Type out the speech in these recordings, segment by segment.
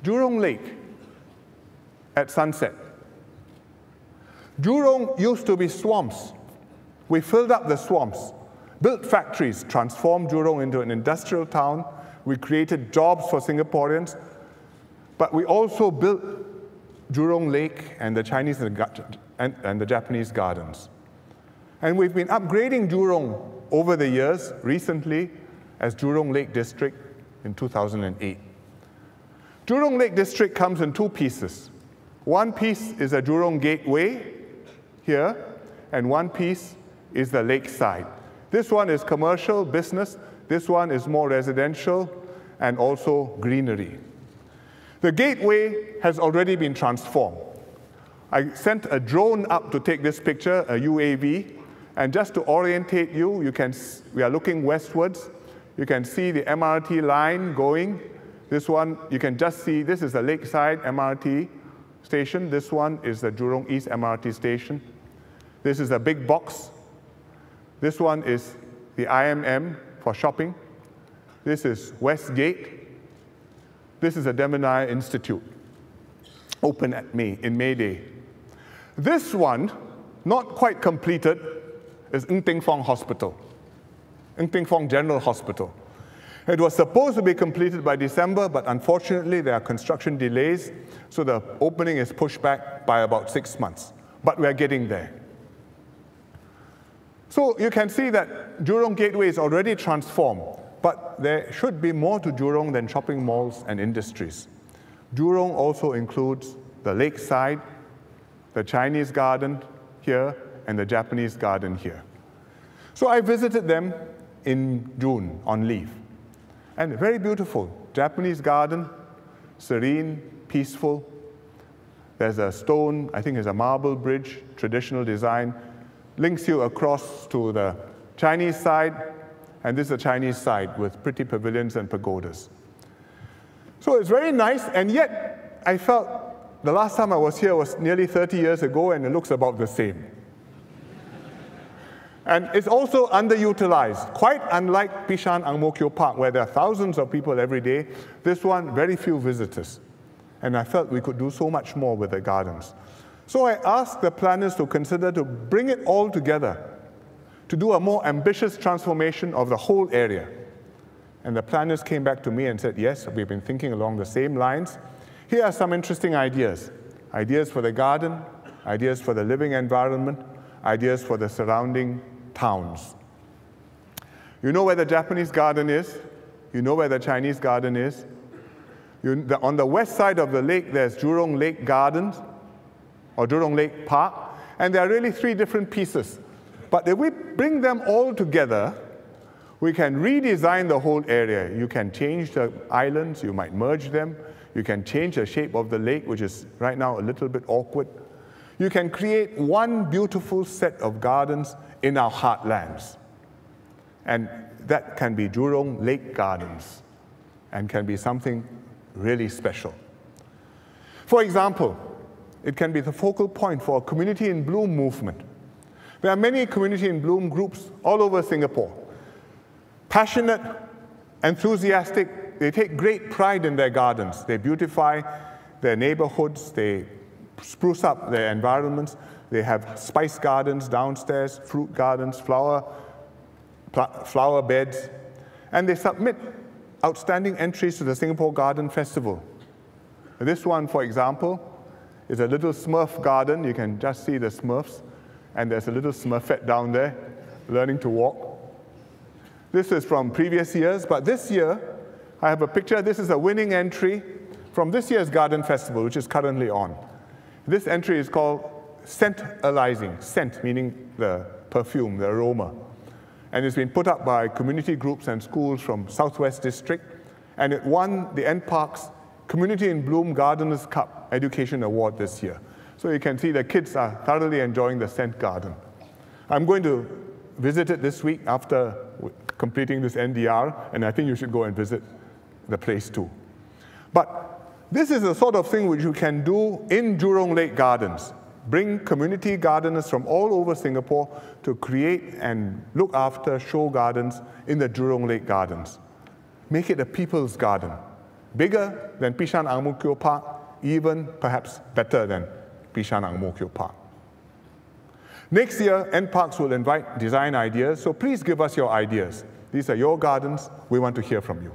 Jurong Lake at sunset. Jurong used to be swamps. We filled up the swamps, built factories, transformed Jurong into an industrial town. We created jobs for Singaporeans, but we also built Jurong Lake and the Chinese and the Japanese gardens. And we've been upgrading Jurong over the years, recently as Jurong Lake District in 2008. Jurong Lake District comes in two pieces. One piece is a Jurong Gateway here, and one piece is the lakeside. This one is commercial, business. This one is more residential and also greenery. The gateway has already been transformed. I sent a drone up to take this picture, a UAV, and just to orientate you, we are looking westwards. You can see the MRT line going. This one, you can just see, this is the Lakeside MRT station. This one is the Jurong East MRT station. This is a big box. This one is the IMM for shopping. This is Westgate. This is the Demonai Institute, open in May Day. This one, not quite completed, is Ng Teng Fong Hospital, Ng Teng Fong General Hospital. It was supposed to be completed by December, but unfortunately there are construction delays, so the opening is pushed back by about 6 months. But we're getting there. So you can see that Jurong Gateway is already transformed, but there should be more to Jurong than shopping malls and industries. Jurong also includes the lakeside, the Chinese garden here, and the Japanese garden here. So I visited them in June on leave. And very beautiful. Japanese garden, serene, peaceful. There's a stone, I think it's a marble bridge, traditional design, links you across to the Chinese side, and this is the Chinese side with pretty pavilions and pagodas. So it's very nice, and yet I felt the last time I was here was nearly 30 years ago, and it looks about the same. And it's also underutilized. Quite unlike Bishan Ang Mo Kio Park, where there are thousands of people every day, this one, very few visitors. And I felt we could do so much more with the gardens. So I asked the planners to consider to bring it all together, to do a more ambitious transformation of the whole area. And the planners came back to me and said, yes, we've been thinking along the same lines. Here are some interesting ideas. Ideas for the garden, ideas for the living environment, ideas for the surrounding towns. You know where the Japanese garden is. You know where the Chinese garden is. On the west side of the lake, there's Jurong Lake Gardens, or Jurong Lake Park, and there are really three different pieces. But if we bring them all together, we can redesign the whole area. You can change the islands, you might merge them. You can change the shape of the lake, which is right now a little bit awkward. You can create one beautiful set of gardens in our heartlands. And that can be Jurong Lake Gardens, and can be something really special. For example, it can be the focal point for a Community in Bloom movement. There are many Community in Bloom groups all over Singapore. Passionate, enthusiastic, they take great pride in their gardens. They beautify their neighborhoods, they spruce up their environments. They have spice gardens downstairs, fruit gardens, flower beds, and they submit outstanding entries to the Singapore Garden Festival. This one, for example, is a little Smurf garden. You can just see the Smurfs, and there's a little Smurfette down there learning to walk. This is from previous years, but this year I have a picture. This is a winning entry from this year's Garden Festival, which is currently on. This entry is called Scent-alizing, scent meaning the perfume, the aroma. And it's been put up by community groups and schools from Southwest District, and it won the NParks Community in Bloom Gardeners' Cup Education Award this year. So you can see the kids are thoroughly enjoying the scent garden. I'm going to visit it this week after completing this NDR, and I think you should go and visit the place too. But this is the sort of thing which you can do in Jurong Lake Gardens. Bring community gardeners from all over Singapore to create and look after show gardens in the Jurong Lake Gardens. Make it a people's garden. bigger than Bishan Ang Mo Kio Park, even perhaps better than Bishan Ang Mo Kio Park. Next year, NParks will invite design ideas, so please give us your ideas. These are your gardens. We want to hear from you.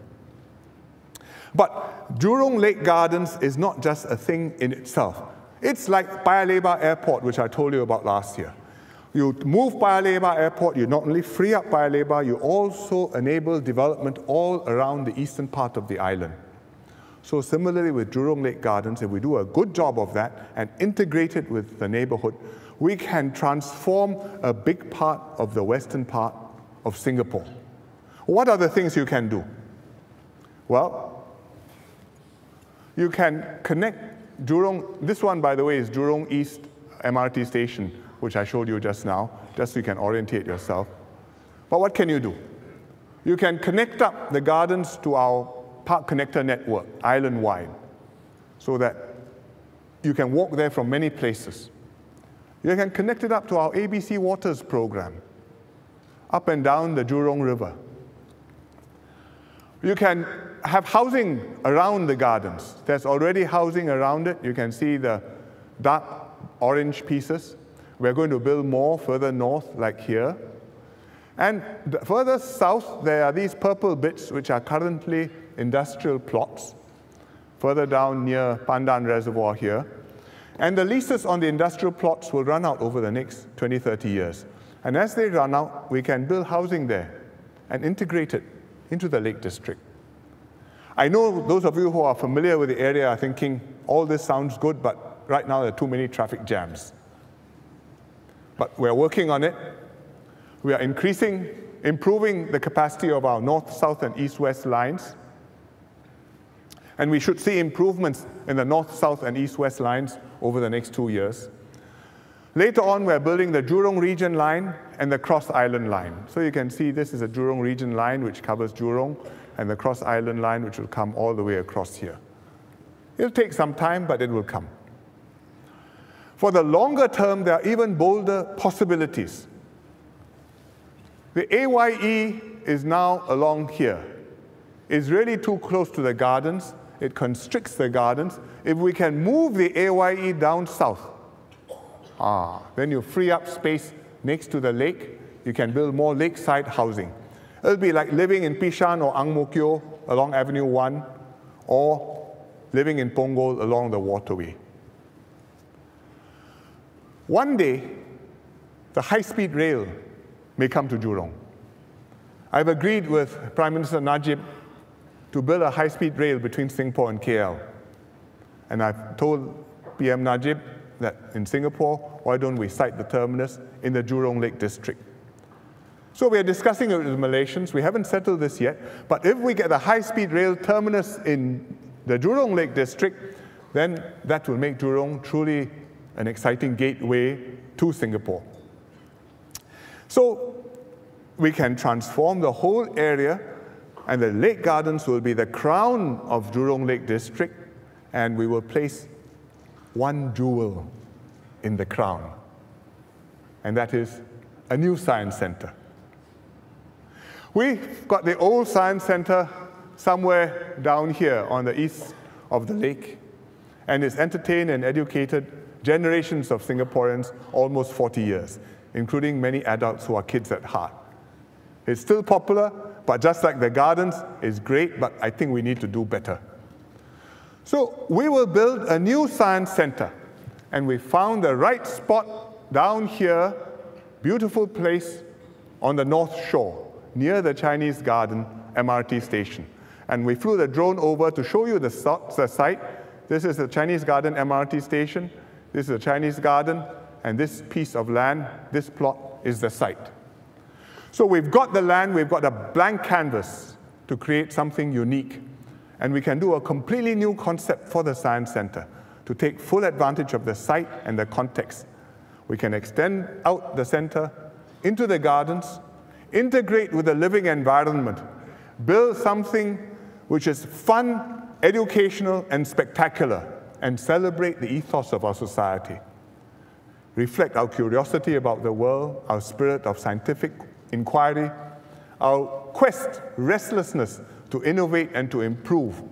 But Jurong Lake Gardens is not just a thing in itself. It's like Paya Lebar Airport, which I told you about last year. You move Paya Lebar Airport, you not only free up Paya Lebar, you also enable development all around the eastern part of the island. So similarly with Jurong Lake Gardens, if we do a good job of that and integrate it with the neighborhood, we can transform a big part of the western part of Singapore. What are the things you can do? Well, you can connect Jurong. This one, by the way, is Jurong East MRT station, which I showed you just now, just so you can orientate yourself. But what can you do? You can connect up the gardens to our park connector network, island-wide, so that you can walk there from many places. You can connect it up to our ABC Waters program, up and down the Jurong River. You can have housing around the gardens. There's already housing around it. You can see the dark orange pieces. We're going to build more further north, like here. And further south, there are these purple bits, which are currently industrial plots, further down near Pandan Reservoir here. And the leases on the industrial plots will run out over the next 20, 30 years. And as they run out, we can build housing there and integrate it into the Lake District. I know those of you who are familiar with the area are thinking, all this sounds good, but right now there are too many traffic jams. But we're working on it. We are improving the capacity of our north, south, and east-west lines. And we should see improvements in the north, south, and east-west lines over the next 2 years. Later on, we're building the Jurong Region line and the Cross Island line. So you can see this is a Jurong Region line, which covers Jurong, and the Cross Island line, which will come all the way across here. It'll take some time, but it will come. For the longer term, there are even bolder possibilities. The AYE is now along here. It's really too close to the gardens. It constricts the gardens. If we can move the AYE down south, then you free up space next to the lake. You can build more lakeside housing. It'll be like living in Bishan or Ang Mo Kio along Avenue 1, or living in Punggol along the waterway. One day, the high-speed rail may come to Jurong. I've agreed with Prime Minister Najib to build a high-speed rail between Singapore and KL. And I've told PM Najib that in Singapore, why don't we site the terminus in the Jurong Lake District? So we are discussing it with the Malaysians. We haven't settled this yet. But if we get a high-speed rail terminus in the Jurong Lake District, then that will make Jurong truly an exciting gateway to Singapore. So we can transform the whole area, and the lake gardens will be the crown of Jurong Lake District, and we will place one jewel in the crown, and that is a new science center. We've got the old science center somewhere down here on the east of the lake, and it's entertained and educated generations of Singaporeans almost 40 years, including many adults who are kids at heart. It's still popular, but just like the gardens, it's great, but I think we need to do better. So we will build a new science center, and we found the right spot down here, beautiful place on the North Shore, near the Chinese Garden MRT station. And we flew the drone over to show you the site. This is the Chinese Garden MRT station. This is the Chinese Garden, and this piece of land, this plot, is the site. So we've got the land, we've got a blank canvas to create something unique. And we can do a completely new concept for the Science Center to take full advantage of the site and the context. We can extend out the center into the gardens, integrate with the living environment, build something which is fun, educational, and spectacular, and celebrate the ethos of our society. Reflect our curiosity about the world, our spirit of scientific inquiry, our quest, restlessness to innovate and to improve,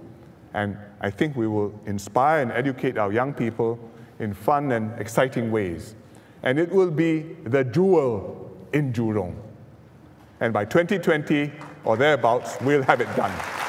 And I think we will inspire and educate our young people in fun and exciting ways. And it will be the jewel in Jurong. And by 2020 or thereabouts, we'll have it done.